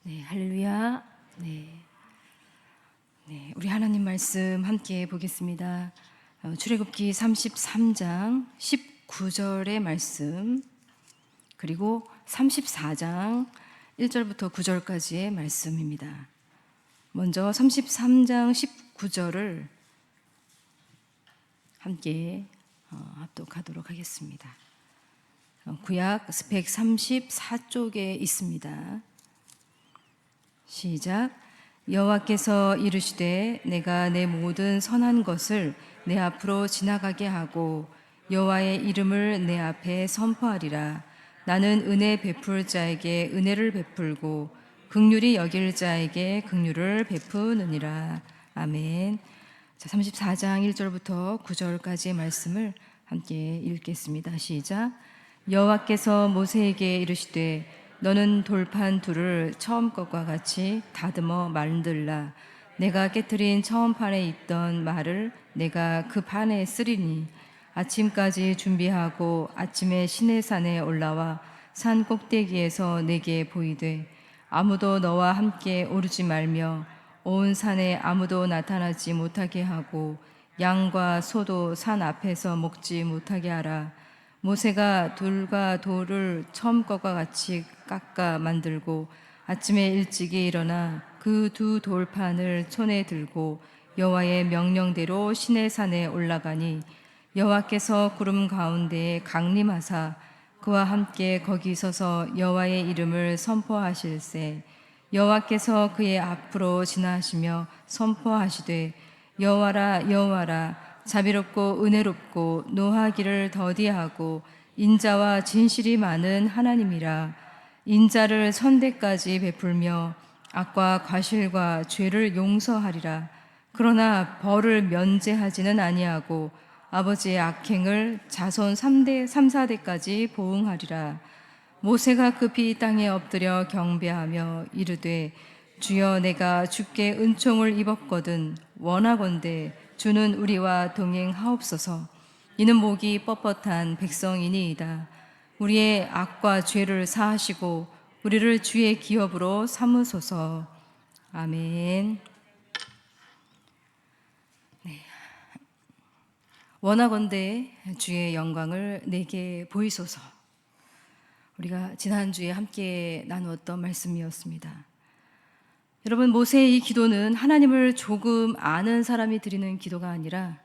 네, 할렐루야. 우리 하나님 말씀 함께 보겠습니다. 출애굽기 33장 19절의 말씀, 그리고 34장 1절부터 9절까지의 말씀입니다. 먼저 33장 19절을 함께 합독하도록 하겠습니다. 구약 134쪽에 있습니다. 시작. 여호와께서 이르시되 내가 내 모든 선한 것을 내 앞으로 지나가게 하고 여호와의 이름을 내 앞에 선포하리라. 나는 은혜 베풀 자에게 은혜를 베풀고 긍휼히 여길 자에게 긍휼을 베푸느니라. 아멘. 자, 34장 1절부터 9절까지의 말씀을 함께 읽겠습니다. 시작. 여호와께서 모세에게 이르시되 너는 돌판 둘을 처음 것과 같이 다듬어 만들라. 내가 깨트린 처음 판에 있던 말을 내가 그 판에 쓰리니 아침까지 준비하고 아침에 시내산에 올라와 산 꼭대기에서 내게 보이되 아무도 너와 함께 오르지 말며 온 산에 아무도 나타나지 못하게 하고 양과 소도 산 앞에서 먹지 못하게 하라. 모세가 돌과 돌을 처음 것과 같이 깎아 만들고 아침에 일찍이 일어나 그 두 돌판을 손에 들고 여호와의 명령대로 시내산에 올라가니 여호와께서 구름 가운데에 강림하사 그와 함께 거기 서서 여호와의 이름을 선포하실세. 여호와께서 그의 앞으로 지나시며 선포하시되 여호와라 여호와라 자비롭고 은혜롭고 노하기를 더디하고 인자와 진실이 많은 하나님이라. 인자를 선대까지 베풀며 악과 과실과 죄를 용서하리라. 그러나 벌을 면제하지는 아니하고 아버지의 악행을 자손 3대 3,4대까지 보응하리라. 모세가 급히 땅에 엎드려 경배하며 이르되 주여 내가 주께 은총을 입었거든 원하건대 주는 우리와 동행하옵소서. 이는 목이 뻣뻣한 백성이니이다. 우리의 악과 죄를 사하시고 우리를 주의 기업으로 삼으소서. 아멘. 원하건대 주의 영광을 내게 보이소서. 우리가 지난주에 함께 나누었던 말씀이었습니다. 여러분, 모세의 이 기도는 하나님을 조금 아는 사람이 드리는 기도가 아니라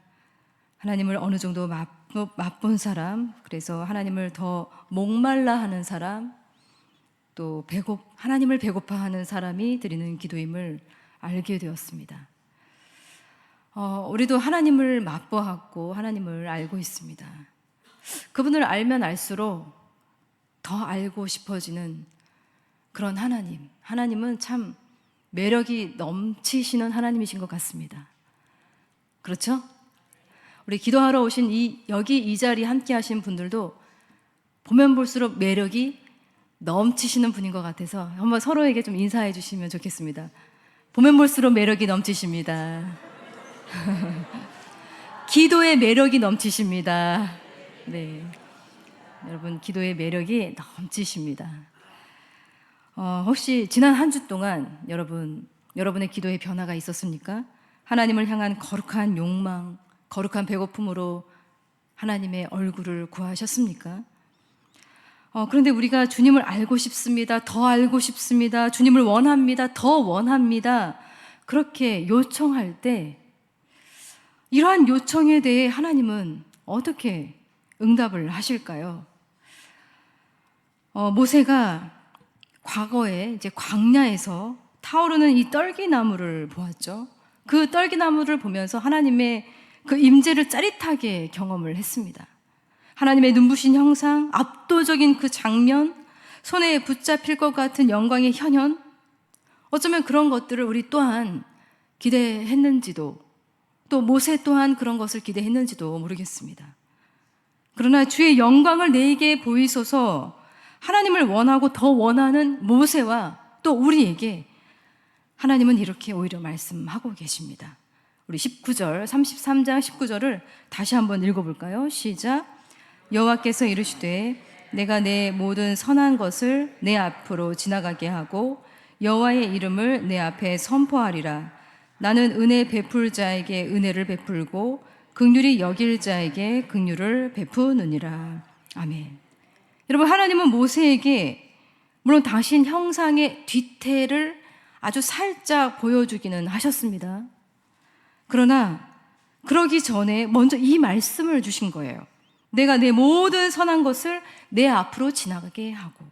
하나님을 어느 정도 맛본 사람, 그래서 하나님을 더 목말라 하는 사람, 또 하나님을 배고파하는 사람이 드리는 기도임을 알게 되었습니다. 우리도 하나님을 맛보았고 하나님을 알고 있습니다. 그분을 알면 알수록 더 알고 싶어지는 그런 하나님은 참 매력이 넘치시는 하나님이신 것 같습니다. 그렇죠? 우리 기도하러 오신 여기 이 자리 함께 하신 분들도 보면 볼수록 매력이 넘치시는 분인 것 같아서 한번 서로에게 좀 인사해 주시면 좋겠습니다. 보면 볼수록 매력이 넘치십니다. 기도의 매력이 넘치십니다. 네, 여러분 기도의 매력이 넘치십니다. 혹시 지난 한 주 동안 여러분의 기도의 변화가 있었습니까? 하나님을 향한 거룩한 욕망, 거룩한 배고픔으로 하나님의 얼굴을 구하셨습니까? 그런데 우리가 주님을 알고 싶습니다. 더 알고 싶습니다. 주님을 원합니다. 더 원합니다. 그렇게 요청할 때 이러한 요청에 대해 하나님은 어떻게 응답을 하실까요? 모세가 과거에 이제 광야에서 타오르는 이 떨기나무를 보았죠. 그 떨기나무를 보면서 하나님의 그 임재를 짜릿하게 경험을 했습니다. 하나님의 눈부신 형상, 압도적인 그 장면, 손에 붙잡힐 것 같은 영광의 현현, 어쩌면 그런 것들을 우리 또한 기대했는지도, 또 모세 또한 그런 것을 기대했는지도 모르겠습니다. 그러나 주의 영광을 내게 보이소서. 하나님을 원하고 더 원하는 모세와 또 우리에게 하나님은 이렇게 오히려 말씀하고 계십니다. 우리 33장 19절을 다시 한번 읽어볼까요? 시작. 여호와께서 이르시되 내가 내 모든 선한 것을 내 앞으로 지나가게 하고 여호와의 이름을 내 앞에 선포하리라. 나는 은혜 베풀 자에게 은혜를 베풀고 긍휼히 여길 자에게 긍휼을 베푸느니라. 아멘. 여러분, 하나님은 모세에게 물론 당신 형상의 뒤태를 아주 살짝 보여주기는 하셨습니다. 그러나 그러기 전에 먼저 이 말씀을 주신 거예요. 내가 내 모든 선한 것을 내 앞으로 지나가게 하고.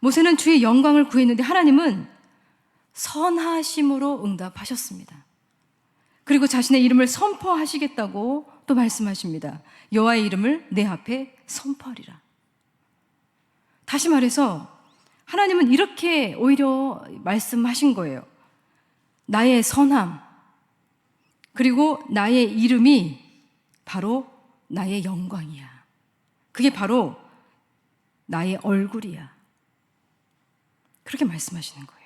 모세는 주의 영광을 구했는데 하나님은 선하심으로 응답하셨습니다. 그리고 자신의 이름을 선포하시겠다고 또 말씀하십니다. 여호와의 이름을 내 앞에 선포하리라. 다시 말해서 하나님은 이렇게 오히려 말씀하신 거예요. 나의 선함, 그리고 나의 이름이 바로 나의 영광이야. 그게 바로 나의 얼굴이야. 그렇게 말씀하시는 거예요.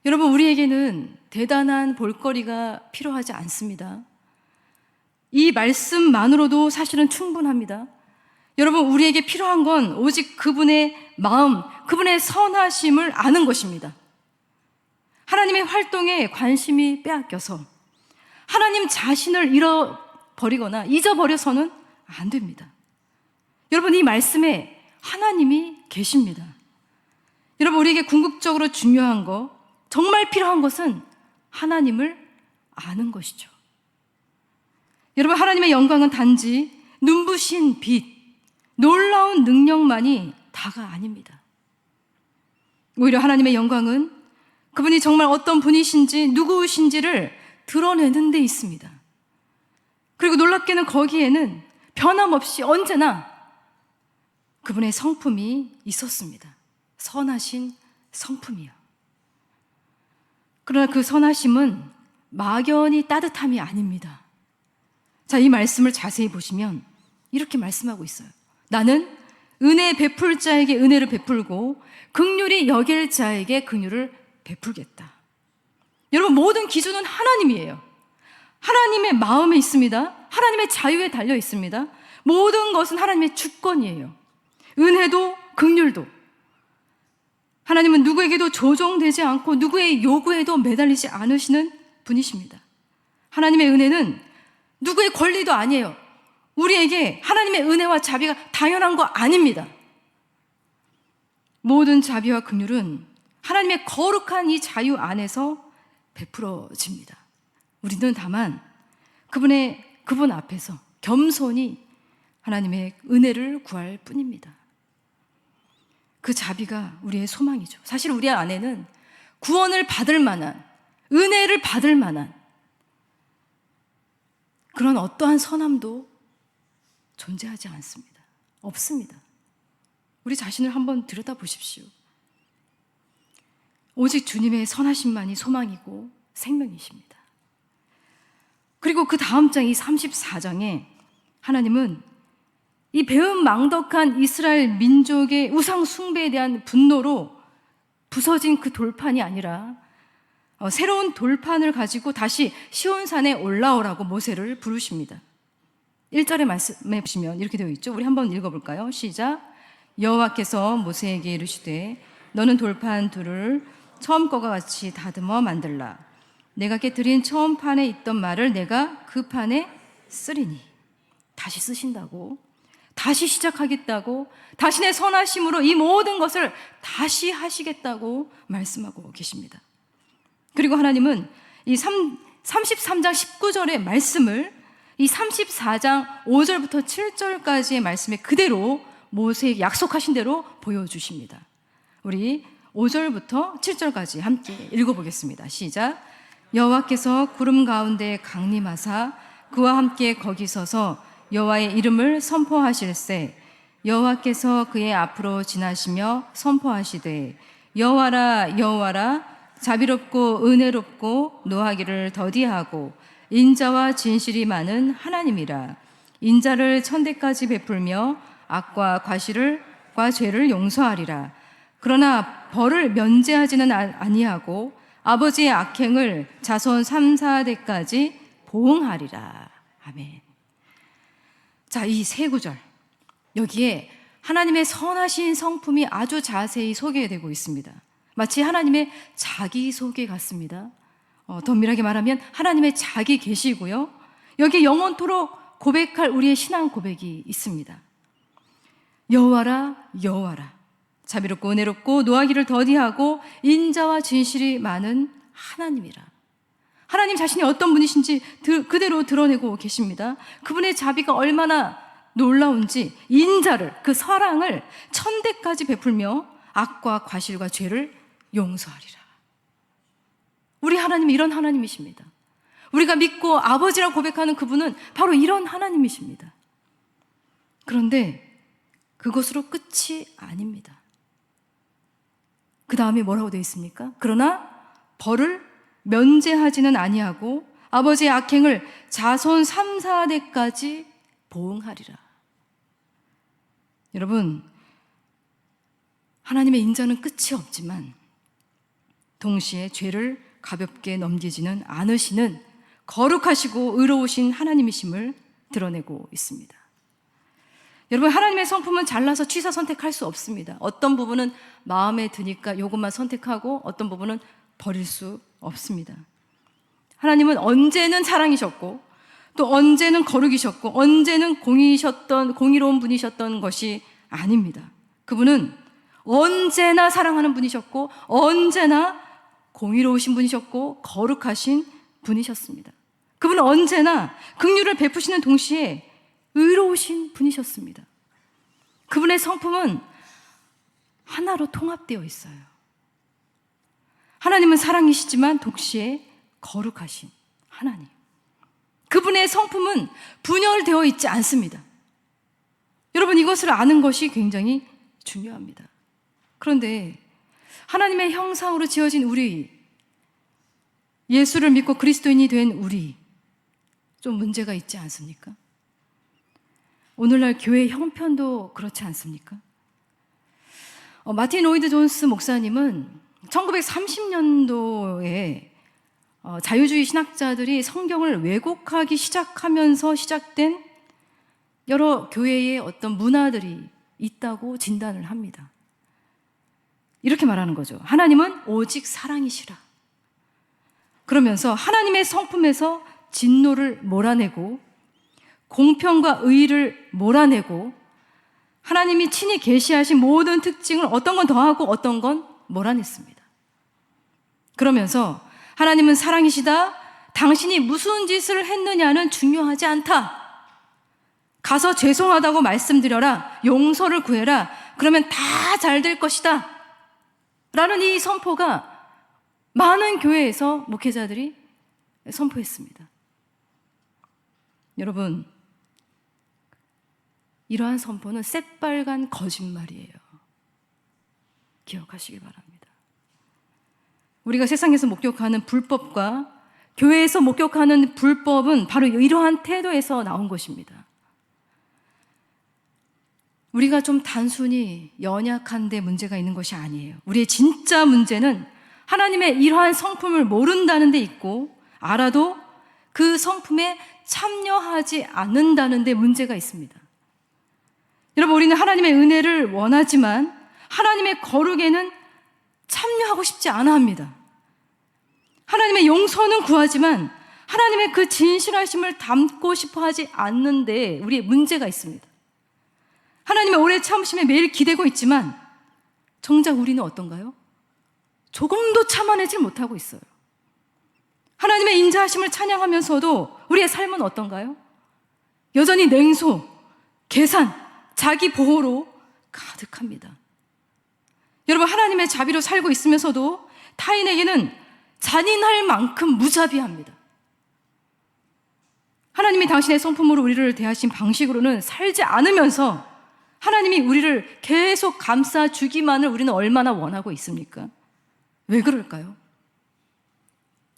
여러분, 우리에게는 대단한 볼거리가 필요하지 않습니다. 이 말씀만으로도 사실은 충분합니다. 여러분, 우리에게 필요한 건 오직 그분의 마음, 그분의 선하심을 아는 것입니다. 하나님의 활동에 관심이 빼앗겨서 하나님 자신을 잃어버리거나 잊어버려서는 안 됩니다. 여러분, 이 말씀에 하나님이 계십니다. 여러분, 우리에게 궁극적으로 중요한 거, 정말 필요한 것은 하나님을 아는 것이죠. 여러분, 하나님의 영광은 단지 눈부신 빛, 놀라운 능력만이 다가 아닙니다. 오히려 하나님의 영광은 그분이 정말 어떤 분이신지 누구신지를 드러내는 데 있습니다. 그리고 놀랍게는 거기에는 변함없이 언제나 그분의 성품이 있었습니다. 선하신 성품이요. 그러나 그 선하심은 막연히 따뜻함이 아닙니다. 자, 이 말씀을 자세히 보시면 이렇게 말씀하고 있어요. 나는 은혜 베풀 자에게 은혜를 베풀고 긍휼히 여길 자에게 긍휼을 베풀겠다. 여러분, 모든 기준은 하나님이에요. 하나님의 마음에 있습니다. 하나님의 자유에 달려 있습니다. 모든 것은 하나님의 주권이에요. 은혜도 긍휼도. 하나님은 누구에게도 조종되지 않고 누구의 요구에도 매달리지 않으시는 분이십니다. 하나님의 은혜는 누구의 권리도 아니에요. 우리에게 하나님의 은혜와 자비가 당연한 거 아닙니다. 모든 자비와 긍휼은 하나님의 거룩한 이 자유 안에서 베풀어집니다. 우리는 다만 그분 앞에서 겸손히 하나님의 은혜를 구할 뿐입니다. 그 자비가 우리의 소망이죠. 사실 우리 안에는 구원을 받을 만한, 은혜를 받을 만한 그런 어떠한 선함도 존재하지 않습니다. 없습니다. 우리 자신을 한번 들여다보십시오. 오직 주님의 선하심만이 소망이고 생명이십니다. 그리고 그 다음 장, 이 34장에 하나님은 이 배은망덕한 이스라엘 민족의 우상 숭배에 대한 분노로 부서진 그 돌판이 아니라 새로운 돌판을 가지고 다시 시온산에 올라오라고 모세를 부르십니다. 1절의 말씀에 보시면 이렇게 되어 있죠. 우리 한번 읽어볼까요? 시작. 여호와께서 모세에게 이르시되 너는 돌판 둘을 처음 거와 같이 다듬어 만들라. 내가 깨뜨린 처음 판에 있던 말을 내가 그 판에 쓰리니. 다시 쓰신다고, 다시 시작하겠다고, 당신의 선하심으로 이 모든 것을 다시 하시겠다고 말씀하고 계십니다. 그리고 하나님은 이 33장 19절의 말씀을 이 34장 5절부터 7절까지의 말씀에 그대로 모세에게 약속하신 대로 보여주십니다. 우리 5절부터 7절까지 함께 읽어보겠습니다. 시작. 여호와께서 구름 가운데 강림하사 그와 함께 거기 서서 여호와의 이름을 선포하실세. 여호와께서 그의 앞으로 지나시며 선포하시되 여호와라 여호와라 자비롭고 은혜롭고 노하기를 더디하고 인자와 진실이 많은 하나님이라. 인자를 천대까지 베풀며 악과 과실과 죄를 용서하리라. 그러나 벌을 면제하지는 아니하고 아버지의 악행을 자손 3, 4대까지 보응하리라. 아멘. 자, 이 세 구절, 여기에 하나님의 선하신 성품이 아주 자세히 소개되고 있습니다. 마치 하나님의 자기소개 같습니다. 더 엄밀하게 말하면 하나님의 자기 계시고요. 여기 영원토록 고백할 우리의 신앙 고백이 있습니다. 여호와라 여호와라, 자비롭고 은혜롭고 노하기를 더디하고 인자와 진실이 많은 하나님이라. 하나님 자신이 어떤 분이신지 그대로 드러내고 계십니다. 그분의 자비가 얼마나 놀라운지 인자를, 그 사랑을 천대까지 베풀며 악과 과실과 죄를 용서하리라. 우리 하나님은 이런 하나님이십니다. 우리가 믿고 아버지라 고백하는 그분은 바로 이런 하나님이십니다. 그런데 그것으로 끝이 아닙니다. 그 다음에 뭐라고 되어 있습니까? 그러나 벌을 면제하지는 아니하고 아버지의 악행을 자손 3, 4대까지 보응하리라. 여러분, 하나님의 인자는 끝이 없지만 동시에 죄를 가볍게 넘기지는 않으시는 거룩하시고 의로우신 하나님이심을 드러내고 있습니다. 여러분, 하나님의 성품은 잘라서 취사 선택할 수 없습니다. 어떤 부분은 마음에 드니까 이것만 선택하고 어떤 부분은 버릴 수 없습니다. 하나님은 언제는 사랑이셨고 또 언제는 거룩이셨고 언제는 공의로운 분이셨던 것이 아닙니다. 그분은 언제나 사랑하는 분이셨고 언제나 공의로우신 분이셨고 거룩하신 분이셨습니다. 그분은 언제나 긍휼을 베푸시는 동시에 의로우신 분이셨습니다. 그분의 성품은 하나로 통합되어 있어요. 하나님은 사랑이시지만 동시에 거룩하신 하나님. 그분의 성품은 분열되어 있지 않습니다. 여러분, 이것을 아는 것이 굉장히 중요합니다. 그런데 하나님의 형상으로 지어진 우리, 예수를 믿고 그리스도인이 된 우리, 좀 문제가 있지 않습니까? 오늘날 교회 형편도 그렇지 않습니까? 마틴 로이드 존스 목사님은 1930년도에 자유주의 신학자들이 성경을 왜곡하기 시작하면서 시작된 여러 교회의 어떤 문화들이 있다고 진단을 합니다. 이렇게 말하는 거죠. 하나님은 오직 사랑이시라. 그러면서 하나님의 성품에서 진노를 몰아내고 공평과 의를 몰아내고 하나님이 친히 계시하신 모든 특징을 어떤 건 더하고 어떤 건 몰아냈습니다. 그러면서 하나님은 사랑이시다. 당신이 무슨 짓을 했느냐는 중요하지 않다. 가서 죄송하다고 말씀드려라. 용서를 구해라. 그러면 다 잘 될 것이다. 라는 이 선포가 많은 교회에서 목회자들이 선포했습니다. 여러분, 이러한 선포는 새빨간 거짓말이에요. 기억하시기 바랍니다. 우리가 세상에서 목격하는 불법과 교회에서 목격하는 불법은 바로 이러한 태도에서 나온 것입니다. 우리가 좀 단순히 연약한 데 문제가 있는 것이 아니에요. 우리의 진짜 문제는 하나님의 이러한 성품을 모른다는 데 있고, 알아도 그 성품에 참여하지 않는다는 데 문제가 있습니다. 여러분, 우리는 하나님의 은혜를 원하지만 하나님의 거룩에는 참여하고 싶지 않아 합니다. 하나님의 용서는 구하지만 하나님의 그 진실하심을 담고 싶어 하지 않는데 우리의 문제가 있습니다. 하나님의 오래 참으심에 매일 기대고 있지만 정작 우리는 어떤가요? 조금도 참아내질 못하고 있어요. 하나님의 인자하심을 찬양하면서도 우리의 삶은 어떤가요? 여전히 냉소, 계산, 자기 보호로 가득합니다. 여러분, 하나님의 자비로 살고 있으면서도 타인에게는 잔인할 만큼 무자비합니다. 하나님이 당신의 성품으로 우리를 대하신 방식으로는 살지 않으면서 하나님이 우리를 계속 감싸주기만을 우리는 얼마나 원하고 있습니까? 왜 그럴까요?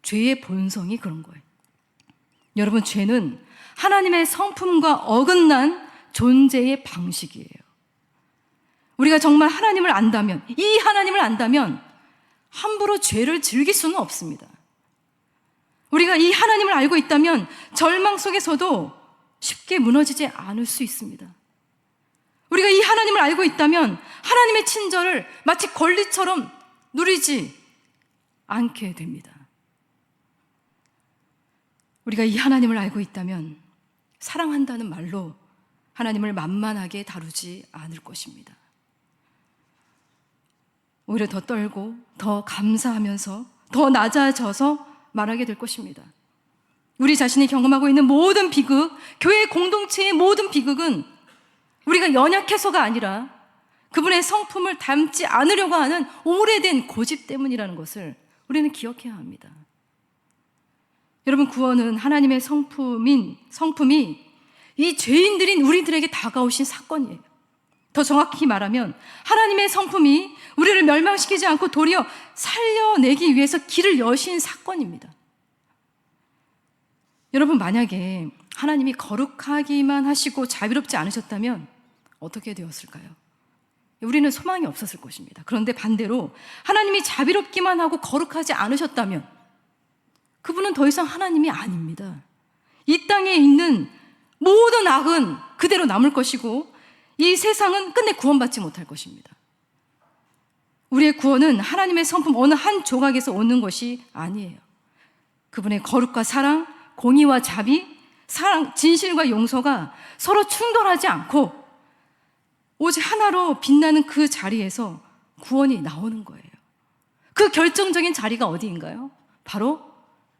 죄의 본성이 그런 거예요. 여러분, 죄는 하나님의 성품과 어긋난 존재의 방식이에요. 우리가 정말 하나님을 안다면, 이 하나님을 안다면 함부로 죄를 즐길 수는 없습니다. 우리가 이 하나님을 알고 있다면 절망 속에서도 쉽게 무너지지 않을 수 있습니다. 우리가 이 하나님을 알고 있다면 하나님의 친절을 마치 권리처럼 누리지 않게 됩니다. 우리가 이 하나님을 알고 있다면 사랑한다는 말로 하나님을 만만하게 다루지 않을 것입니다. 오히려 더 떨고 더 감사하면서 더 낮아져서 말하게 될 것입니다. 우리 자신이 경험하고 있는 모든 비극, 교회 공동체의 모든 비극은 우리가 연약해서가 아니라 그분의 성품을 닮지 않으려고 하는 오래된 고집 때문이라는 것을 우리는 기억해야 합니다. 여러분, 구원은 하나님의 성품이 이 죄인들인 우리들에게 다가오신 사건이에요. 더 정확히 말하면 하나님의 성품이 우리를 멸망시키지 않고 도리어 살려내기 위해서 길을 여신 사건입니다. 여러분, 만약에 하나님이 거룩하기만 하시고 자비롭지 않으셨다면 어떻게 되었을까요? 우리는 소망이 없었을 것입니다. 그런데 반대로 하나님이 자비롭기만 하고 거룩하지 않으셨다면 그분은 더 이상 하나님이 아닙니다. 이 땅에 있는 모든 악은 그대로 남을 것이고 이 세상은 끝내 구원받지 못할 것입니다. 우리의 구원은 하나님의 성품 어느 한 조각에서 오는 것이 아니에요. 그분의 거룩과 사랑, 공의와 자비, 사랑, 진실과 용서가 서로 충돌하지 않고 오직 하나로 빛나는 그 자리에서 구원이 나오는 거예요. 그 결정적인 자리가 어디인가요? 바로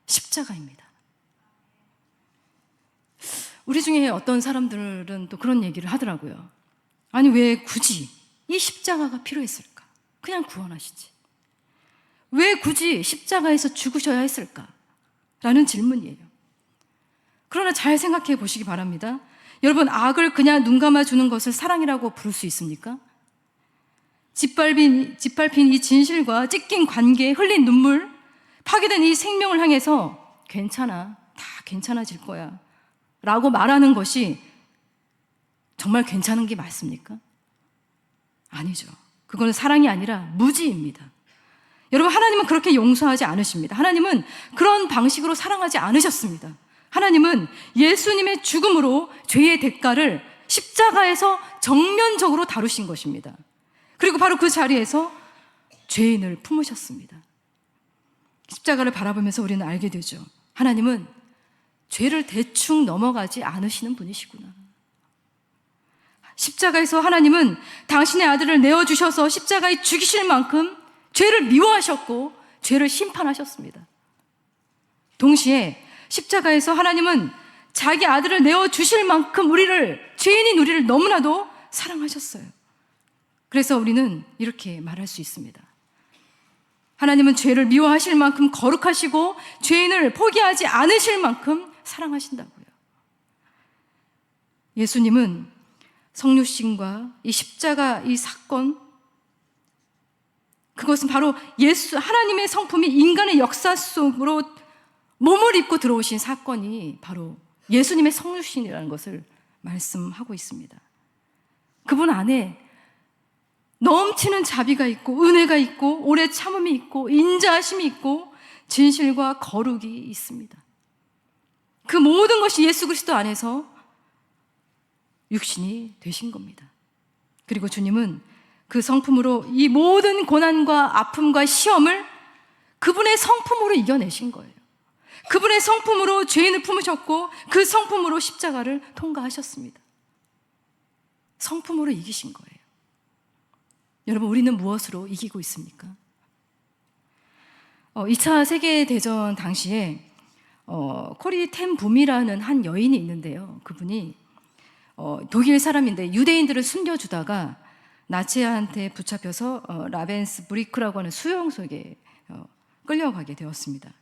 십자가입니다. 우리 중에 어떤 사람들은 또 그런 얘기를 하더라고요. 아니, 왜 굳이 이 십자가가 필요했을까? 그냥 구원하시지. 왜 굳이 십자가에서 죽으셔야 했을까? 라는 질문이에요. 그러나 잘 생각해 보시기 바랍니다. 여러분, 악을 그냥 눈 감아주는 것을 사랑이라고 부를 수 있습니까? 짓밟힌 이 진실과 찢긴 관계에 흘린 눈물, 파괴된 이 생명을 향해서 괜찮아, 다 괜찮아질 거야 라고 말하는 것이 정말 괜찮은 게 맞습니까? 아니죠. 그거는 사랑이 아니라 무지입니다. 여러분, 하나님은 그렇게 용서하지 않으십니다. 하나님은 그런 방식으로 사랑하지 않으셨습니다. 하나님은 예수님의 죽음으로 죄의 대가를 십자가에서 정면적으로 다루신 것입니다. 그리고 바로 그 자리에서 죄인을 품으셨습니다. 십자가를 바라보면서 우리는 알게 되죠. 하나님은 죄를 대충 넘어가지 않으시는 분이시구나. 십자가에서 하나님은 당신의 아들을 내어주셔서 십자가에 죽이실 만큼 죄를 미워하셨고 죄를 심판하셨습니다. 동시에 십자가에서 하나님은 자기 아들을 내어주실 만큼 죄인인 우리를 너무나도 사랑하셨어요. 그래서 우리는 이렇게 말할 수 있습니다. 하나님은 죄를 미워하실 만큼 거룩하시고 죄인을 포기하지 않으실 만큼 사랑하신다고요. 예수님은 성육신과 이 십자가 이 사건, 그것은 바로 하나님의 성품이 인간의 역사 속으로 몸을 입고 들어오신 사건이 바로 예수님의 성육신이라는 것을 말씀하고 있습니다. 그분 안에 넘치는 자비가 있고 은혜가 있고 오래 참음이 있고 인자하심이 있고 진실과 거룩이 있습니다. 그 모든 것이 예수 그리스도 안에서 육신이 되신 겁니다. 그리고 주님은 그 성품으로 이 모든 고난과 아픔과 시험을 그분의 성품으로 이겨내신 거예요. 그분의 성품으로 죄인을 품으셨고 그 성품으로 십자가를 통과하셨습니다. 성품으로 이기신 거예요. 여러분, 우리는 무엇으로 이기고 있습니까? 2차 세계대전 당시에 코리 텐 붐이라는 한 여인이 있는데요. 그분이 독일 사람인데 유대인들을 숨겨주다가 나치한테 붙잡혀서 라벤스부리크라고 하는 수용소에 끌려가게 되었습니다.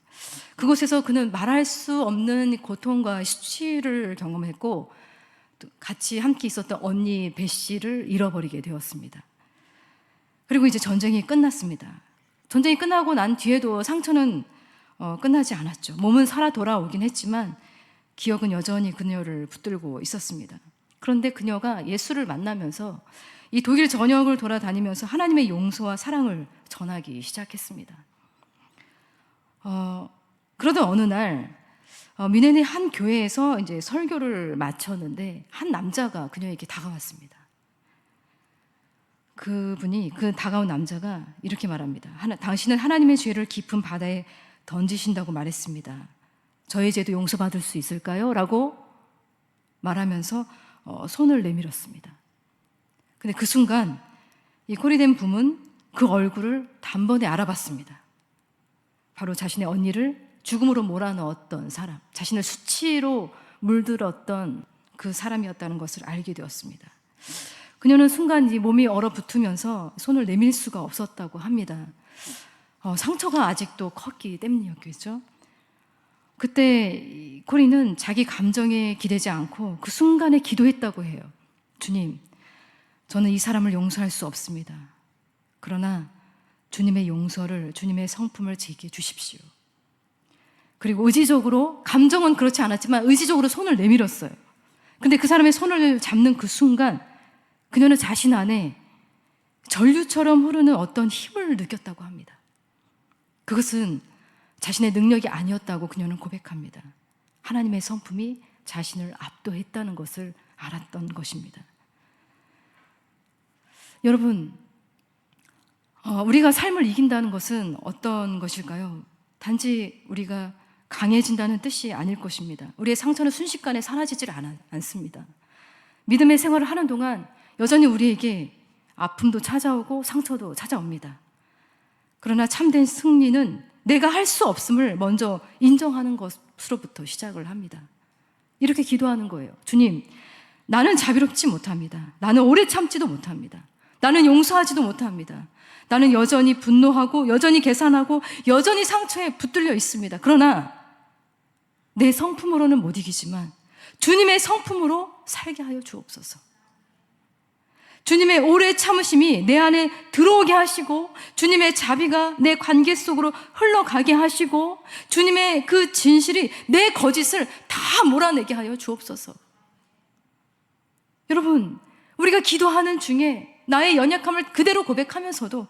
그곳에서 그는 말할 수 없는 고통과 수치를 경험했고 같이 함께 있었던 언니 베시를 잃어버리게 되었습니다. 그리고 이제 전쟁이 끝났습니다. 전쟁이 끝나고 난 뒤에도 상처는 끝나지 않았죠. 몸은 살아 돌아오긴 했지만 기억은 여전히 그녀를 붙들고 있었습니다. 그런데 그녀가 예수를 만나면서 이 독일 전역을 돌아다니면서 하나님의 용서와 사랑을 전하기 시작했습니다. 그러던 어느 날 뮌헨의 한 교회에서 이제 설교를 마쳤는데 한 남자가 그녀에게 다가왔습니다. 그분이, 그 다가온 남자가 이렇게 말합니다. 당신은 하나님의 죄를 깊은 바다에 던지신다고 말했습니다. 저의 죄도 용서받을 수 있을까요? 라고 말하면서 손을 내밀었습니다. 근데 그 순간 이 코리된 부모는 그 얼굴을 단번에 알아봤습니다. 바로 자신의 언니를 죽음으로 몰아넣었던 사람, 자신을 수치로 물들었던 그 사람이었다는 것을 알게 되었습니다. 그녀는 순간 이 몸이 얼어붙으면서 손을 내밀 수가 없었다고 합니다. 상처가 아직도 컸기 때문이었겠죠. 그때 코리는 자기 감정에 기대지 않고 그 순간에 기도했다고 해요. 주님, 저는 이 사람을 용서할 수 없습니다. 그러나 주님의 용서를, 주님의 성품을 제게 주십시오. 그리고 의지적으로, 감정은 그렇지 않았지만 의지적으로 손을 내밀었어요. 근데 그 사람의 손을 잡는 그 순간 그녀는 자신 안에 전류처럼 흐르는 어떤 힘을 느꼈다고 합니다. 그것은 자신의 능력이 아니었다고 그녀는 고백합니다. 하나님의 성품이 자신을 압도했다는 것을 알았던 것입니다. 여러분, 우리가 삶을 이긴다는 것은 어떤 것일까요? 단지 우리가 강해진다는 뜻이 아닐 것입니다. 우리의 상처는 순식간에 사라지질 않습니다. 믿음의 생활을 하는 동안 여전히 우리에게 아픔도 찾아오고 상처도 찾아옵니다. 그러나 참된 승리는 내가 할 수 없음을 먼저 인정하는 것으로부터 시작을 합니다. 이렇게 기도하는 거예요. 주님, 나는 자비롭지 못합니다. 나는 오래 참지도 못합니다. 나는 용서하지도 못합니다. 나는 여전히 분노하고 여전히 계산하고 여전히 상처에 붙들려 있습니다. 그러나 내 성품으로는 못 이기지만 주님의 성품으로 살게 하여 주옵소서. 주님의 오래 참으심이 내 안에 들어오게 하시고 주님의 자비가 내 관계 속으로 흘러가게 하시고 주님의 그 진실이 내 거짓을 다 몰아내게 하여 주옵소서. 여러분, 우리가 기도하는 중에 나의 연약함을 그대로 고백하면서도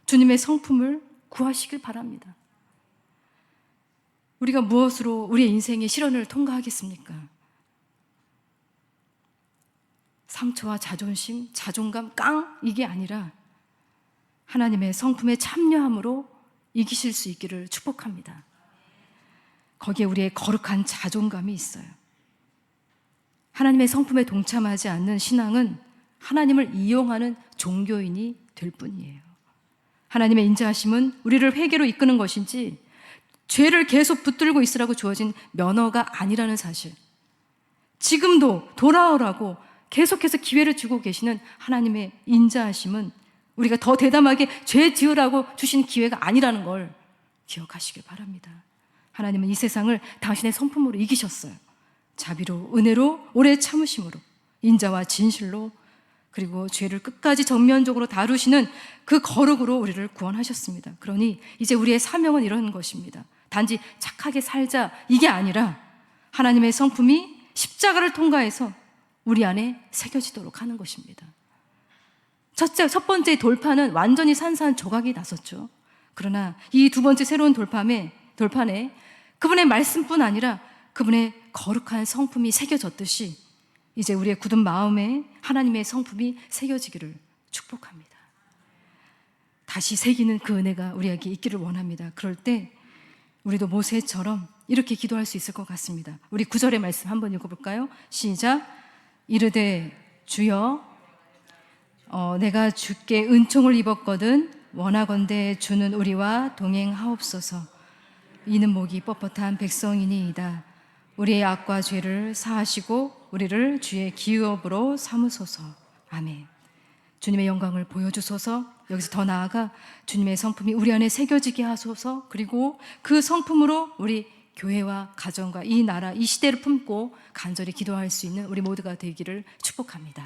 주님의 성품을 구하시길 바랍니다. 우리가 무엇으로 우리의 인생의 시련을 통과하겠습니까? 상처와 자존심, 자존감, 이게 아니라 하나님의 성품에 참여함으로 이기실 수 있기를 축복합니다. 거기에 우리의 거룩한 자존감이 있어요. 하나님의 성품에 동참하지 않는 신앙은 하나님을 이용하는 종교인이 될 뿐이에요. 하나님의 인자하심은 우리를 회개로 이끄는 것인지 죄를 계속 붙들고 있으라고 주어진 면허가 아니라는 사실, 지금도 돌아오라고 계속해서 기회를 주고 계시는 하나님의 인자하심은 우리가 더 대담하게 죄 지으라고 주신 기회가 아니라는 걸 기억하시길 바랍니다. 하나님은 이 세상을 당신의 성품으로 이기셨어요. 자비로, 은혜로, 오래 참으심으로, 인자와 진실로, 그리고 죄를 끝까지 정면적으로 다루시는 그 거룩으로 우리를 구원하셨습니다. 그러니 이제 우리의 사명은 이런 것입니다. 단지 착하게 살자, 이게 아니라 하나님의 성품이 십자가를 통과해서 우리 안에 새겨지도록 하는 것입니다. 첫 번째 돌파는 완전히 산산 조각이 났었죠. 그러나 이 두 번째 새로운 돌판에 그분의 말씀뿐 아니라 그분의 거룩한 성품이 새겨졌듯이 이제 우리의 굳은 마음에 하나님의 성품이 새겨지기를 축복합니다. 다시 새기는 그 은혜가 우리에게 있기를 원합니다. 그럴 때 우리도 모세처럼 이렇게 기도할 수 있을 것 같습니다. 우리 9절의 말씀 한번 읽어볼까요? 시작. 이르되 주여, 내가 주께 은총을 입었거든 원하건대 주는 우리와 동행하옵소서. 이는 목이 뻣뻣한 백성이니이다. 우리의 악과 죄를 사하시고 우리를 주의 기업으로 삼으소서. 아멘. 주님의 영광을 보여주소서. 여기서 더 나아가 주님의 성품이 우리 안에 새겨지게 하소서. 그리고 그 성품으로 우리 교회와 가정과 이 나라, 이 시대를 품고 간절히 기도할 수 있는 우리 모두가 되기를 축복합니다.